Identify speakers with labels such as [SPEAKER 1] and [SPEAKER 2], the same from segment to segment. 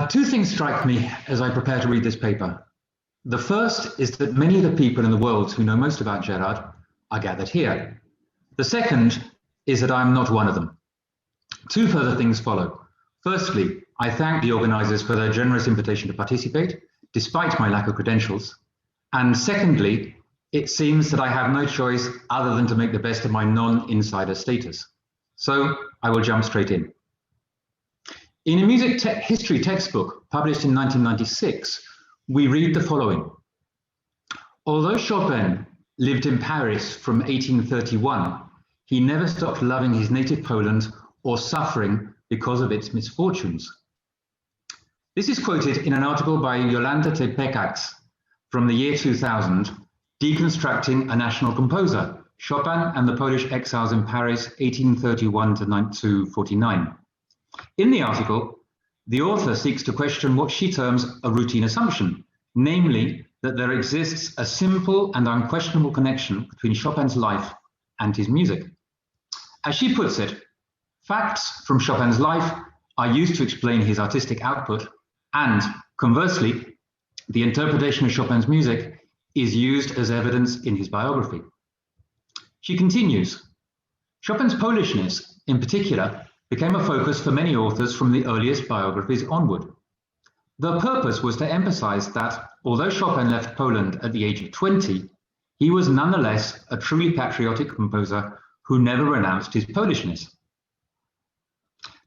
[SPEAKER 1] Two things strike me as I prepare to read this paper. The first is that many of the people in the world who know most about Gerard are gathered here. The second is that I am not one of them. Two further things follow. Firstly, I thank the organisers for their generous invitation to participate, despite my lack of credentials. And secondly, it seems that I have no choice other than to make the best of my non-insider status. So I will jump straight in. In a music history textbook published in 1996, we read the following. Although Chopin lived in Paris from 1831, he never stopped loving his native Poland or suffering because of its misfortunes. This is quoted in an article by Jolanta T. Pekax from the year 2000, Deconstructing a National Composer, Chopin and the Polish Exiles in Paris, 1831 to 49. In the article, the author seeks to question what she terms a routine assumption, namely that there exists a simple and unquestionable connection between Chopin's life and his music. As she puts it, facts from Chopin's life are used to explain his artistic output, and conversely, the interpretation of Chopin's music is used as evidence in his biography. She continues, Chopin's Polishness, in particular, became a focus for many authors from the earliest biographies onward. The purpose was to emphasize that, although Chopin left Poland at the age of 20, he was nonetheless a truly patriotic composer who never renounced his Polishness.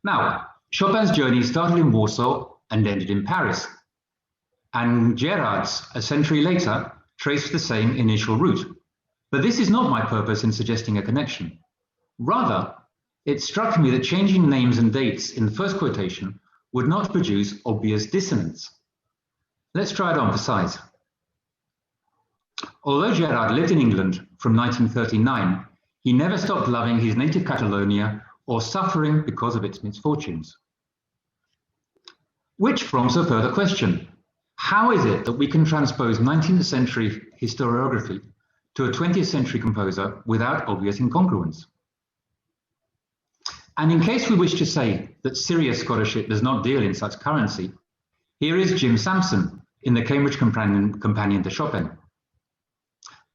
[SPEAKER 1] Now, Chopin's journey started in Warsaw and ended in Paris, and Gerard's, a century later, traced the same initial route. But this is not my purpose in suggesting a connection. Rather, it struck me that changing names and dates in the first quotation would not produce obvious dissonance. Let's try it on for size. Although Gerard lived in England from 1939, he never stopped loving his native Catalonia or suffering because of its misfortunes. Which prompts a further question. How is it that we can transpose 19th century historiography to a 20th century composer without obvious incongruence? And in case we wish to say that serious scholarship does not deal in such currency, here is Jim Sampson in the Cambridge Companion to Chopin.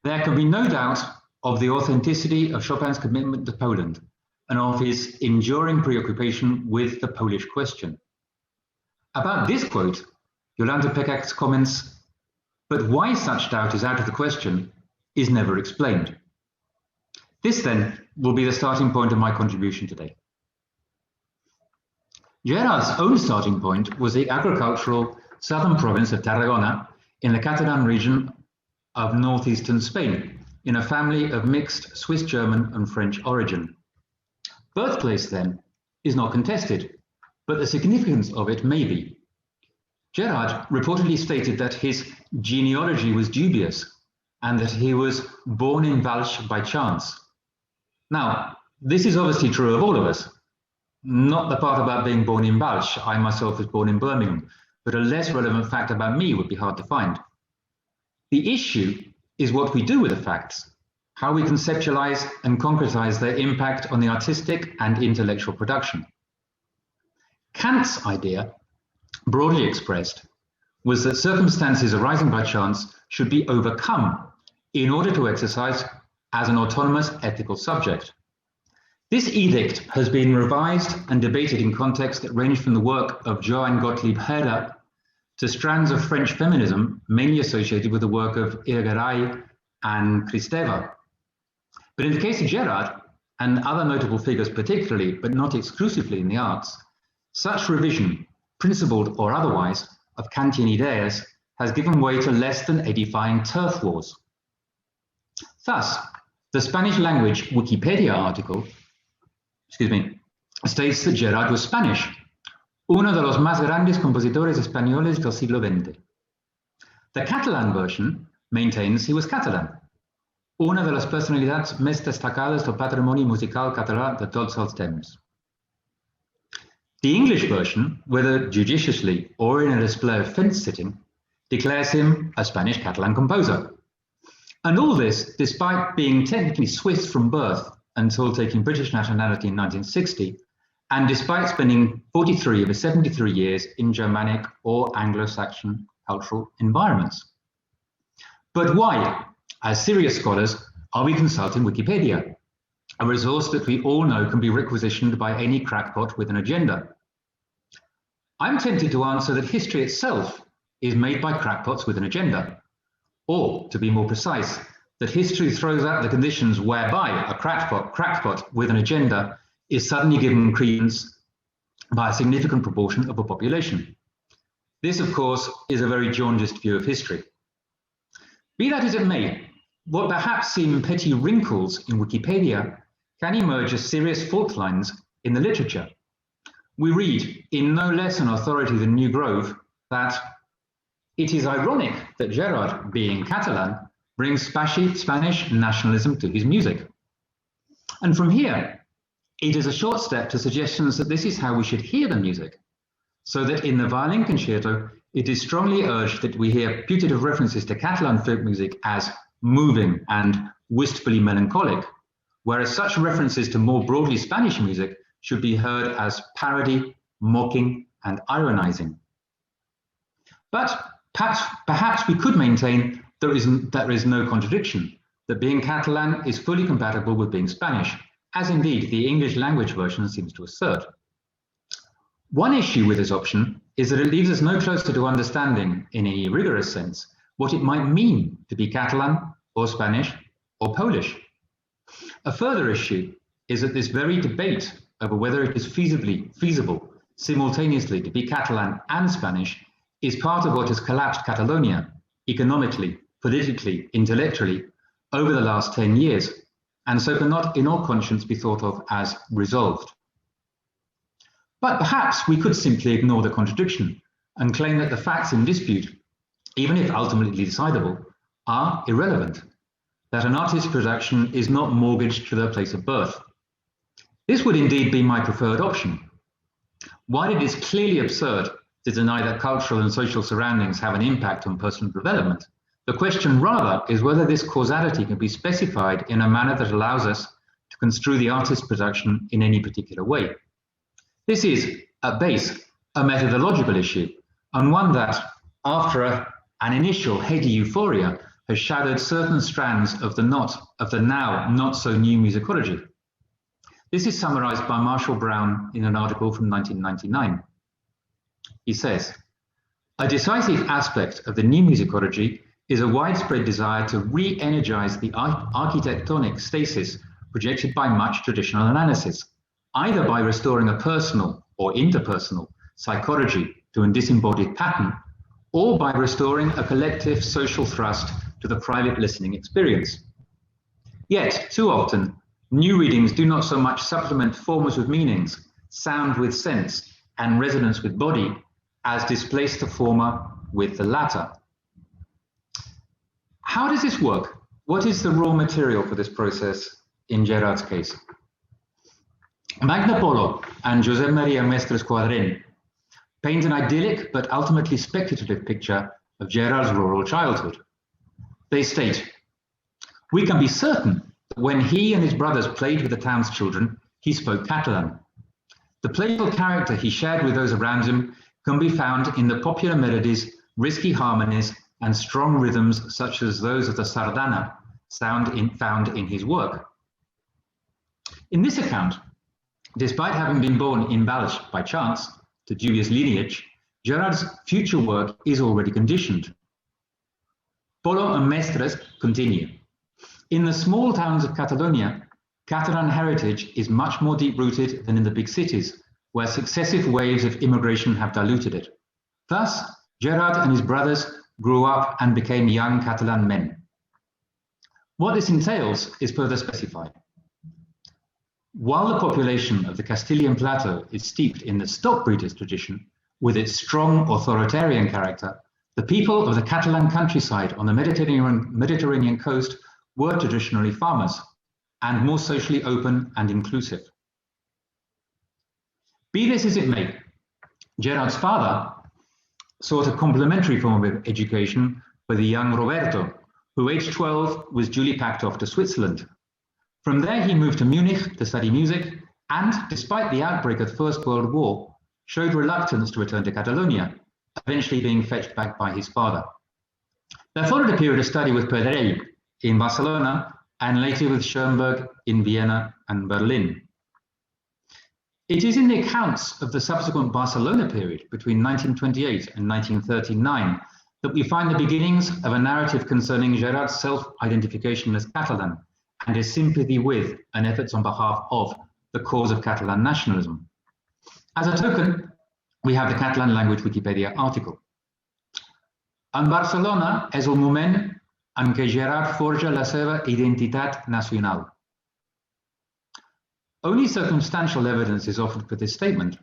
[SPEAKER 1] There can be no doubt of the authenticity of Chopin's commitment to Poland and of his enduring preoccupation with the Polish question. About this quote, Jolanta Pekax comments, but why such doubt is out of the question is never explained. This then will be the starting point of my contribution today. Gerard's own starting point was the agricultural southern province of Tarragona in the Catalan region of northeastern Spain, in a family of mixed Swiss German and French origin. Birthplace, then, is not contested, but the significance of it may be. Gerard reportedly stated that his genealogy was dubious and that he was born in Walsh by chance. Now, this is obviously true of all of us. Not the part about being born in Walsh. I myself was born in Birmingham, but a less relevant fact about me would be hard to find. The issue is what we do with the facts, how we conceptualize and concretize their impact on the artistic and intellectual production. Kant's idea, broadly expressed, was that circumstances arising by chance should be overcome in order to exercise as an autonomous ethical subject. This edict has been revised and debated in contexts that range from the work of Johann Gottlieb Herder to strands of French feminism, mainly associated with the work of Irigaray and Kristeva. But in the case of Gerard, and other notable figures particularly, but not exclusively in the arts, such revision, principled or otherwise, of Kantian ideas has given way to less than edifying turf wars. Thus, the Spanish language Wikipedia article states that Gerard was Spanish, uno de los más grandes compositores españoles del siglo XX. The Catalan version maintains he was Catalan, una de las personalidades més destacades del patrimoni musical català de tots els temps. The English version, whether judiciously or in a display of fence-sitting, declares him a Spanish Catalan composer. And all this despite being technically Swiss from birth until taking British nationality in 1960, and despite spending 43 of his 73 years in Germanic or Anglo-Saxon cultural environments. But why, as serious scholars, are we consulting Wikipedia, a resource that we all know can be requisitioned by any crackpot with an agenda? I'm tempted to answer that history itself is made by crackpots with an agenda, or, to be more precise, that history throws out the conditions whereby a crackpot with an agenda is suddenly given credence by a significant proportion of the population. This, of course, is a very jaundiced view of history. Be that as it may, what perhaps seem petty wrinkles in Wikipedia can emerge as serious fault lines in the literature. We read, in no less an authority than New Grove, that it is ironic that Gerard, being Catalan, brings Spanish nationalism to his music. And from here, it is a short step to suggestions that this is how we should hear the music, so that in the violin concerto, it is strongly urged that we hear putative references to Catalan folk music as moving and wistfully melancholic, whereas such references to more broadly Spanish music should be heard as parody, mocking, and ironizing. But perhaps we could maintain there is no contradiction, that being Catalan is fully compatible with being Spanish, as indeed the English language version seems to assert. One issue with this option is that it leaves us no closer to understanding, in any rigorous sense, what it might mean to be Catalan, or Spanish, or Polish. A further issue is that this very debate over whether it is feasible simultaneously to be Catalan and Spanish is part of what has collapsed Catalonia, economically, politically, intellectually, over the last 10 years, and so cannot in all conscience be thought of as resolved. But perhaps we could simply ignore the contradiction and claim that the facts in dispute, even if ultimately decidable, are irrelevant, that an artist's production is not mortgaged to their place of birth. This would indeed be my preferred option. While it is clearly absurd to deny that cultural and social surroundings have an impact on personal development, the question rather is whether this causality can be specified in a manner that allows us to construe the artist's production in any particular way. This is, at base, a methodological issue, and one that, after an initial heady euphoria, has shadowed certain strands of the now not so new musicology. This is summarized by Marshall Brown in an article from 1999. He says, a decisive aspect of the new musicology is a widespread desire to re-energize the architectonic stasis projected by much traditional analysis, either by restoring a personal or interpersonal psychology to a disembodied pattern, or by restoring a collective social thrust to the private listening experience. Yet, too often, new readings do not so much supplement forms with meanings, sound with sense, and resonance with body, as displace the former with the latter. How does this work? What is the raw material for this process in Gerard's case? Magda Polo and Josep Maria Mestres Quadrén paint an idyllic but ultimately speculative picture of Gerard's rural childhood. They state, we can be certain that when he and his brothers played with the town's children, he spoke Catalan. The playful character he shared with those around him can be found in the popular melodies, risky harmonies, and strong rhythms such as those of the sardana found in his work. In this account, despite having been born in Valls by chance to dubious lineage, Gerard's future work is already conditioned. Polo and Mestres continue. In the small towns of Catalonia, Catalan heritage is much more deep-rooted than in the big cities, where successive waves of immigration have diluted it. Thus, Gerard and his brothers grew up and became young Catalan men. What this entails is further specified. While the population of the Castilian plateau is steeped in the stockbreeders tradition, with its strong authoritarian character, the people of the Catalan countryside on the Mediterranean coast were traditionally farmers, and more socially open and inclusive. Be this as it may, Gerard's father sought a complementary form of education for the young Roberto, who aged 12 was duly packed off to Switzerland. From there he moved to Munich to study music and, despite the outbreak of the First World War, showed reluctance to return to Catalonia, eventually being fetched back by his father. There followed a period of study with Pedrell in Barcelona and later with Schoenberg in Vienna and Berlin. It is in the accounts of the subsequent Barcelona period between 1928 and 1939 that we find the beginnings of a narrative concerning Gerard's self-identification as Catalan and his sympathy with and efforts on behalf of the cause of Catalan nationalism. As a token, we have the Catalan language Wikipedia article. En Barcelona és el moment en què Gerard forja la seva identitat nacional. Only circumstantial evidence is offered for this statement.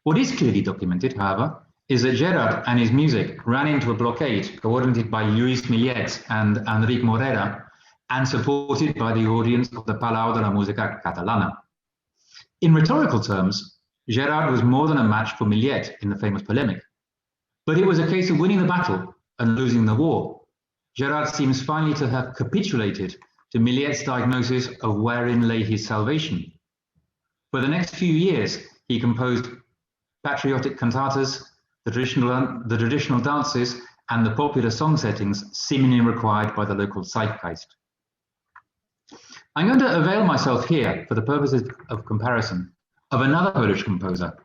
[SPEAKER 1] What is clearly documented, however, is that Gerard and his music ran into a blockade coordinated by Lluís Millet and Enric Morera and supported by the audience of the Palau de la Música Catalana. In rhetorical terms, Gerard was more than a match for Millet in the famous polemic, but it was a case of winning the battle and losing the war. Gerard seems finally to have capitulated to Millet's diagnosis of wherein lay his salvation. For the next few years, he composed patriotic cantatas, the traditional dances, and the popular song settings seemingly required by the local zeitgeist. I'm going to avail myself here, for the purposes of comparison, of another Polish composer,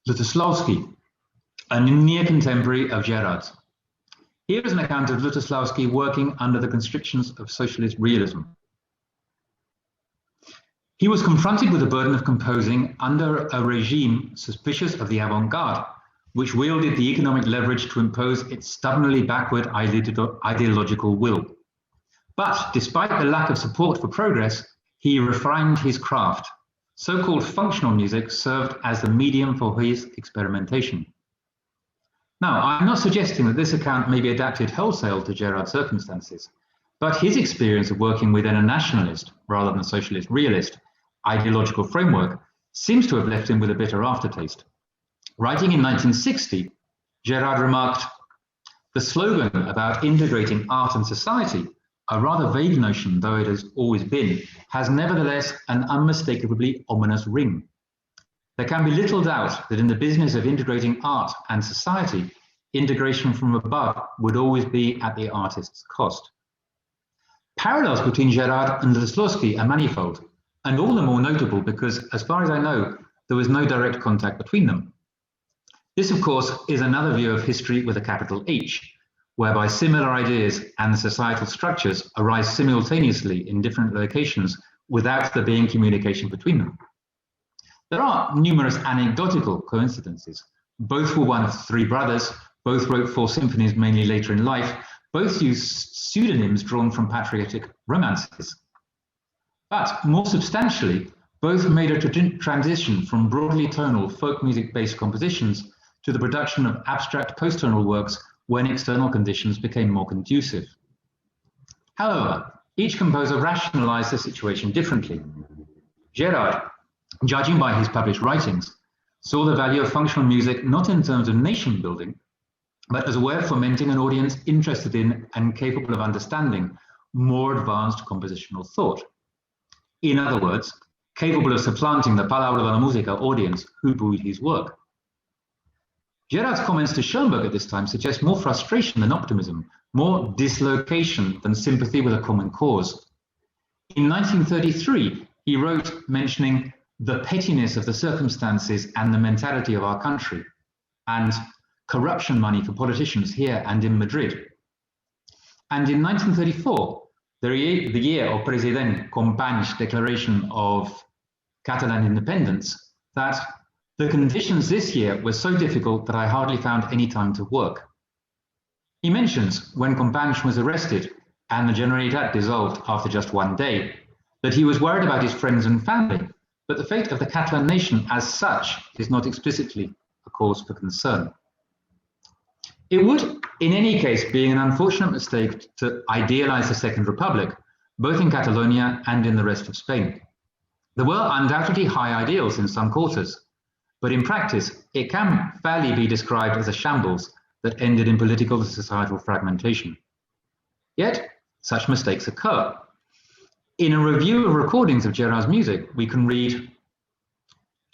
[SPEAKER 1] Lutosławski, a near contemporary of Gerard's. Here is an account of Lutosławski working under the constrictions of socialist realism. He was confronted with the burden of composing under a regime suspicious of the avant-garde, which wielded the economic leverage to impose its stubbornly backward ideological will. But despite the lack of support for progress, he refined his craft. So-called functional music served as the medium for his experimentation. Now, I'm not suggesting that this account may be adapted wholesale to Gerard's circumstances, but his experience of working within a nationalist, rather than socialist realist, ideological framework seems to have left him with a bitter aftertaste. Writing in 1960, Gerard remarked, "The slogan about integrating art and society, a rather vague notion though it has always been, has nevertheless an unmistakably ominous ring. There can be little doubt that in the business of integrating art and society, integration from above would always be at the artist's cost." Parallels between Gerard and Lutosławski are manifold, and all the more notable because, as far as I know, there was no direct contact between them. This, of course, is another view of history with a capital H, whereby similar ideas and societal structures arise simultaneously in different locations without there being communication between them. There are numerous anecdotal coincidences. Both were one of three brothers, both wrote 4 symphonies mainly later in life, both used pseudonyms drawn from patriotic romances. But more substantially, both made a transition from broadly tonal folk music-based compositions to the production of abstract post-tonal works when external conditions became more conducive. However, each composer rationalized the situation differently. Gerard, judging by his published writings, saw the value of functional music not in terms of nation building, but as a way of fomenting an audience interested in and capable of understanding more advanced compositional thought. In other words, capable of supplanting the Palau de la Música audience who booed his work. Gerard's comments to Schoenberg at this time suggest more frustration than optimism, more dislocation than sympathy with a common cause. In 1933, he wrote mentioning the pettiness of the circumstances and the mentality of our country, and corruption money for politicians here and in Madrid. And in 1934, the year of President Companys' declaration of Catalan independence, that the conditions this year were so difficult that I hardly found any time to work. He mentions when Companys was arrested and the Generalitat dissolved after just one day, that he was worried about his friends and family, but the fate of the Catalan nation as such is not explicitly a cause for concern. It would, in any case, be an unfortunate mistake to idealize the Second Republic, both in Catalonia and in the rest of Spain. There were undoubtedly high ideals in some quarters, but in practice, it can fairly be described as a shambles that ended in political and societal fragmentation. Yet, such mistakes occur. In a review of recordings of Gerard's music, we can read,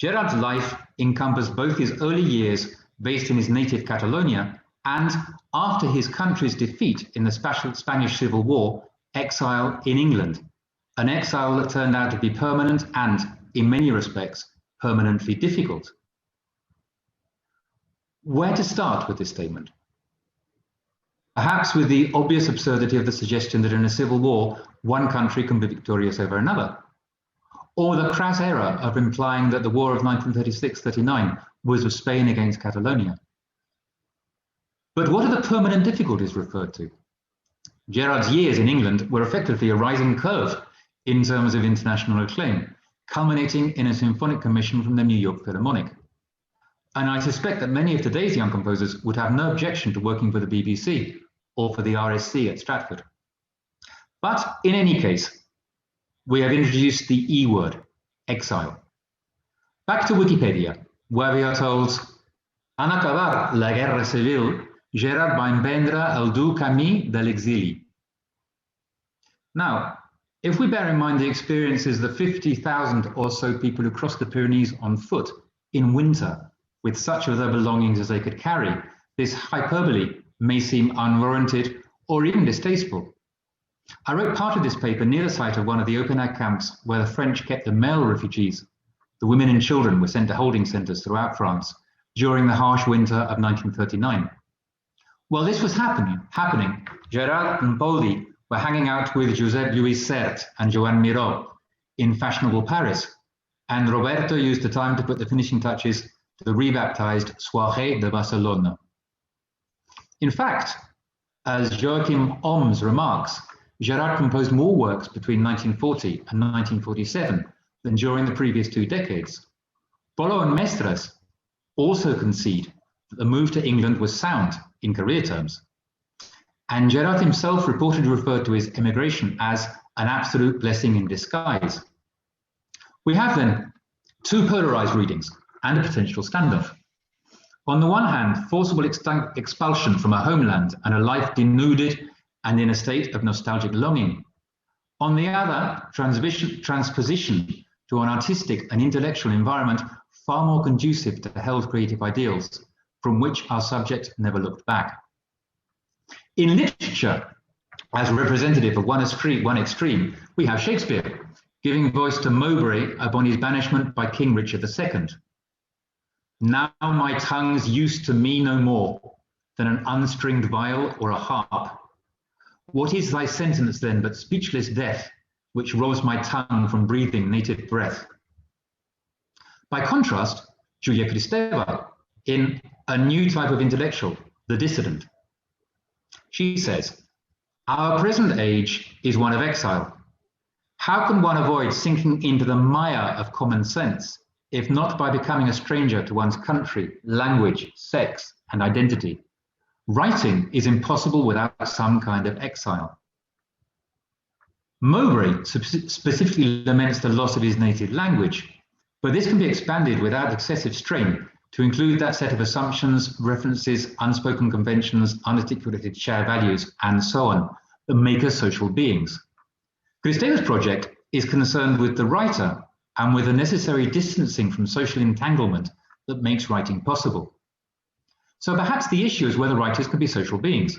[SPEAKER 1] Gerard's life encompassed both his early years based in his native Catalonia and, after his country's defeat in the Spanish Civil War, exile in England, an exile that turned out to be permanent and, in many respects, permanently difficult. Where to start with this statement? Perhaps with the obvious absurdity of the suggestion that in a civil war, one country can be victorious over another, or the crass error of implying that the war of 1936-39 was of Spain against Catalonia. But what are the permanent difficulties referred to? Gerard's years in England were effectively a rising curve in terms of international acclaim, culminating in a symphonic commission from the New York Philharmonic. And I suspect that many of today's young composers would have no objection to working for the BBC or for the RSC at Stratford. But in any case, we have introduced the E word, exile. Back to Wikipedia, where we are told, en acabar la guerra civil, Gerard va emprendre el dur camí de l'exili. Now, if we bear in mind the experiences of the 50,000 or so people who crossed the Pyrenees on foot in winter with such of their belongings as they could carry, this hyperbole may seem unwarranted or even distasteful. I wrote part of this paper near the site of one of the open-air camps where the French kept the male refugees. The women and children were sent to holding centres throughout France during the harsh winter of 1939. While this was happening, Gerard and Poldi were hanging out with Joseph Louis Serre and Joan Miró in fashionable Paris, and Roberto used the time to put the finishing touches to the rebaptized Soirée de Barcelone. In fact, as Joachim Oms remarks, Gerard composed more works between 1940 and 1947 than during the previous 2 decades. Polo and Mestres also concede that the move to England was sound in career terms. And Gerard himself reportedly referred to his emigration as an absolute blessing in disguise. We have then 2 polarized readings and a potential standoff. On the one hand, forcible expulsion from a homeland and a life denuded and in a state of nostalgic longing. On the other, transposition to an artistic and intellectual environment far more conducive to held creative ideals, from which our subject never looked back. In literature, as representative of one extreme, we have Shakespeare, giving voice to Mowbray upon his banishment by King Richard II. Now my tongue's used to me no more than an unstringed viol or a harp. What is thy sentence then but speechless death, which robs my tongue from breathing native breath? By contrast, Julia Kristeva, in A New Type of Intellectual, The Dissident. She says, our present age is one of exile. How can one avoid sinking into the mire of common sense, if not by becoming a stranger to one's country, language, sex, and identity? Writing is impossible without some kind of exile. Mowbray specifically laments the loss of his native language, but this can be expanded without excessive strain to include that set of assumptions, references, unspoken conventions, unarticulated shared values, and so on, that make us social beings. Kristeva's project is concerned with the writer and with the necessary distancing from social entanglement that makes writing possible. So perhaps the issue is whether writers can be social beings.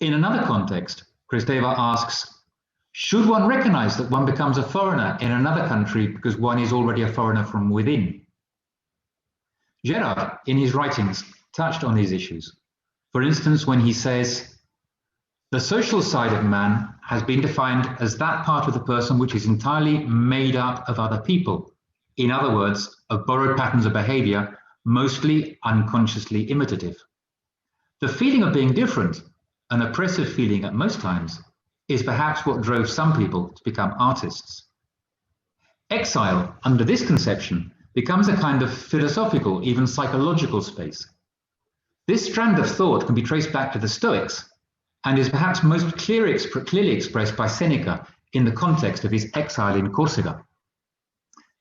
[SPEAKER 1] In another context, Kristeva asks, should one recognize that one becomes a foreigner in another country because one is already a foreigner from within? Gerard, in his writings, touched on these issues. For instance, when he says, the social side of man has been defined as that part of the person which is entirely made up of other people. In other words, of borrowed patterns of behavior, mostly unconsciously imitative. The feeling of being different, an oppressive feeling at most times, is perhaps what drove some people to become artists. Exile, under this conception, becomes a kind of philosophical, even psychological space. This strand of thought can be traced back to the Stoics and is perhaps most clearly expressed by Seneca in the context of his exile in Corsica.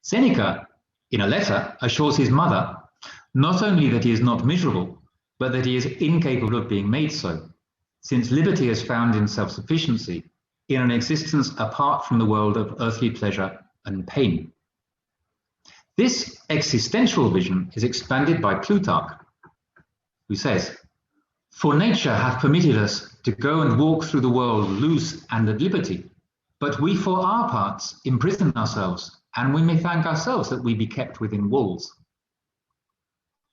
[SPEAKER 1] Seneca, in a letter, assures his mother not only that he is not miserable, but that he is incapable of being made so, since liberty is found in self-sufficiency, in an existence apart from the world of earthly pleasure and pain. This existential vision is expanded by Plutarch, who says, "For nature hath permitted us to go and walk through the world loose and at liberty, but we for our parts imprison ourselves, and we may thank ourselves that we be kept within walls."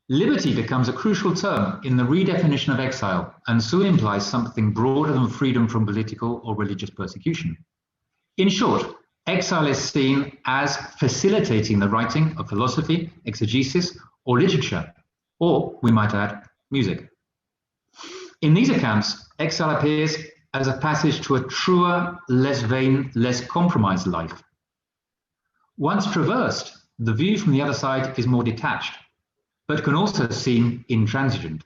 [SPEAKER 1] Liberty becomes a crucial term in the redefinition of exile, and soon implies something broader than freedom from political or religious persecution. In short, exile is seen as facilitating the writing of philosophy, exegesis, or literature, or, we might add, music. In these accounts, exile appears as a passage to a truer, less vain, less compromised life. Once traversed, the view from the other side is more detached, but can also seem intransigent.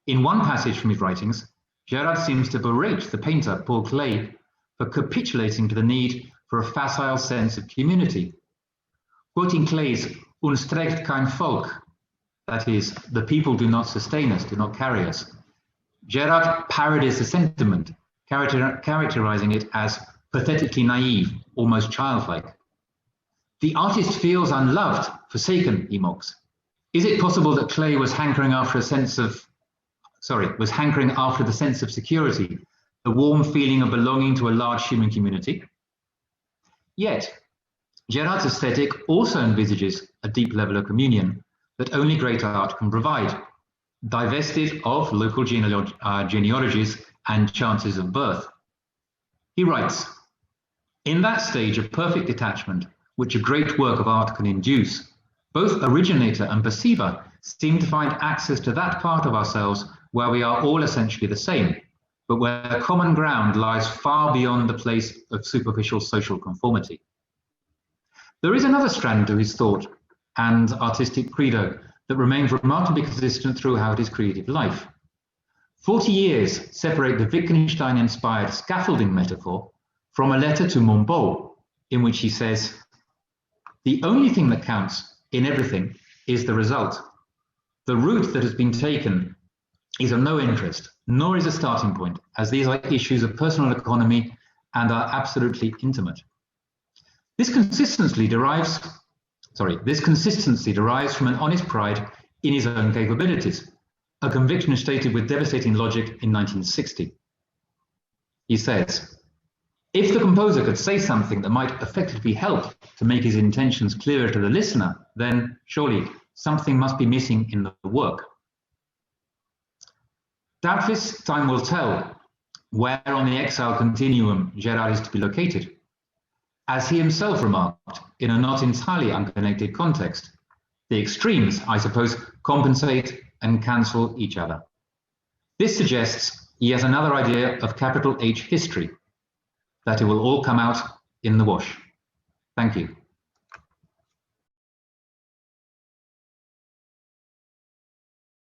[SPEAKER 1] In one passage from his writings, Gerard seems to berate the painter Paul Klee for capitulating to the need for a facile sense of community. Quoting Klee's "Uns trägt kein Volk," that is, the people do not sustain us, do not carry us, Gerard parodies the sentiment, characterizing it as pathetically naive, almost childlike. The artist feels unloved, forsaken, he mocks. Is it possible that Klee was hankering after the sense of security, the warm feeling of belonging to a large human community? Yet, Gerard's aesthetic also envisages a deep level of communion that only great art can provide, divested of local genealogies and chances of birth. He writes, "In that stage of perfect detachment, which a great work of art can induce, both originator and perceiver seem to find access to that part of ourselves where we are all essentially the same, but where common ground lies far beyond the place of superficial social conformity." There is another strand to his thought and artistic credo that remains remarkably consistent throughout his creative life. 40 years separate the Wittgenstein-inspired scaffolding metaphor from a letter to Montbeau, in which he says, "The only thing that counts in everything is the result. The route that has been taken is of no interest, nor is a starting point, as these are issues of personal economy and are absolutely intimate." This consistency derives from an honest pride in his own capabilities, a conviction stated with devastating logic in 1960. He says, "If the composer could say something that might effectively help to make his intentions clearer to the listener, then surely something must be missing in the work." Doubtless time will tell where on the exile continuum Gerard is to be located. As he himself remarked in a not entirely unconnected context, the extremes, I suppose, compensate and cancel each other. This suggests he has another idea of capital H history, that it will all come out in the wash. Thank you.